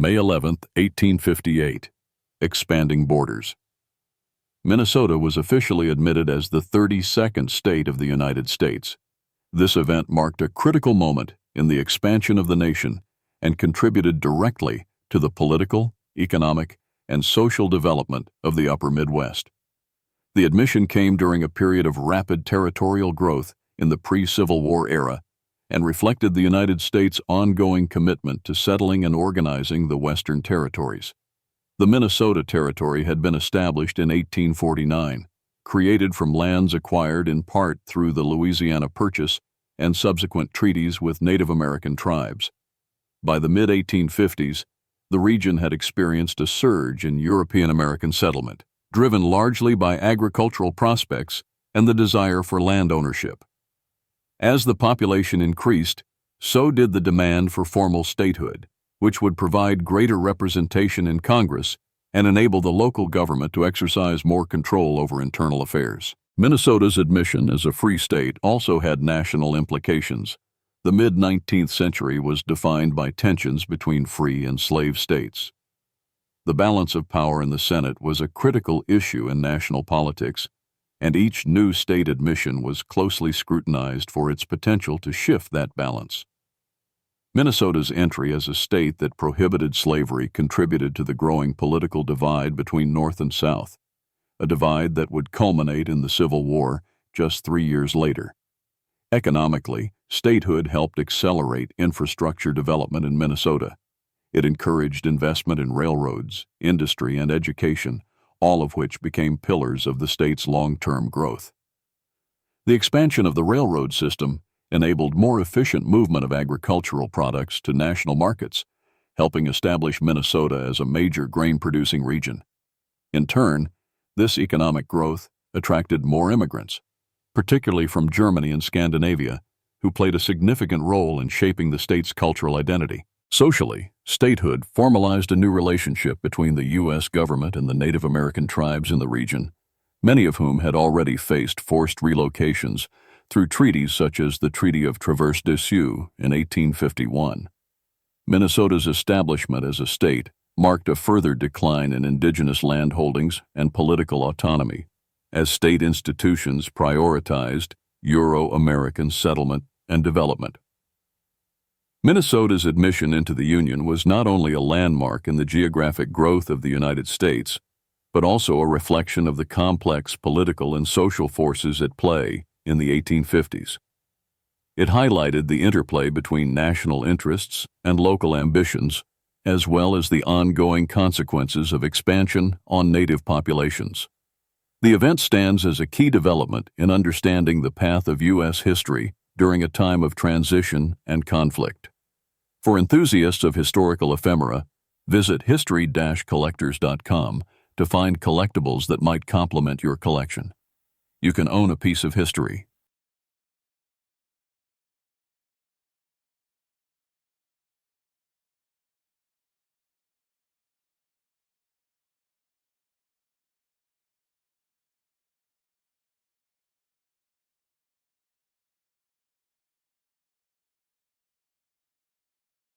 May 11, 1858. Expanding borders. Minnesota was officially admitted as the 32nd state of the United States. This event marked a critical moment in the expansion of the nation and contributed directly to the political, economic, and social development of the Upper Midwest. The admission came during a period of rapid territorial growth in the pre-Civil War era and reflected the United States' ongoing commitment to settling and organizing the Western territories. The Minnesota Territory had been established in 1849, created from lands acquired in part through the Louisiana Purchase and subsequent treaties with Native American tribes. By the mid-1850s, the region had experienced a surge in European American settlement, driven largely by agricultural prospects and the desire for land ownership. As the population increased, so did the demand for formal statehood, which would provide greater representation in Congress and enable the local government to exercise more control over internal affairs. Minnesota's admission as a free state also had national implications. The mid-19th century was defined by tensions between free and slave states. The balance of power in the Senate was a critical issue in national politics, and each new state admission was closely scrutinized for its potential to shift that balance. Minnesota's entry as a state that prohibited slavery contributed to the growing political divide between North and South, a divide that would culminate in the Civil War just 3 years later. Economically, statehood helped accelerate infrastructure development in Minnesota. It encouraged investment in railroads, industry, and education, all of which became pillars of the state's long-term growth. The expansion of the railroad system enabled more efficient movement of agricultural products to national markets, helping establish Minnesota as a major grain-producing region. In turn, this economic growth attracted more immigrants, particularly from Germany and Scandinavia, who played a significant role in shaping the state's cultural identity. Socially, statehood formalized a new relationship between the U.S. government and the Native American tribes in the region, many of whom had already faced forced relocations through treaties such as the Treaty of Traverse des Sioux in 1851. Minnesota's establishment as a state marked a further decline in indigenous land holdings and political autonomy, as state institutions prioritized Euro-American settlement and development. Minnesota's admission into the Union was not only a landmark in the geographic growth of the United States, but also a reflection of the complex political and social forces at play in the 1850s. It highlighted the interplay between national interests and local ambitions, as well as the ongoing consequences of expansion on native populations. The event stands as a key development in understanding the path of U.S. history during a time of transition and conflict. For enthusiasts of historical ephemera, visit history-collectors.com to find collectibles that might complement your collection. You can own a piece of history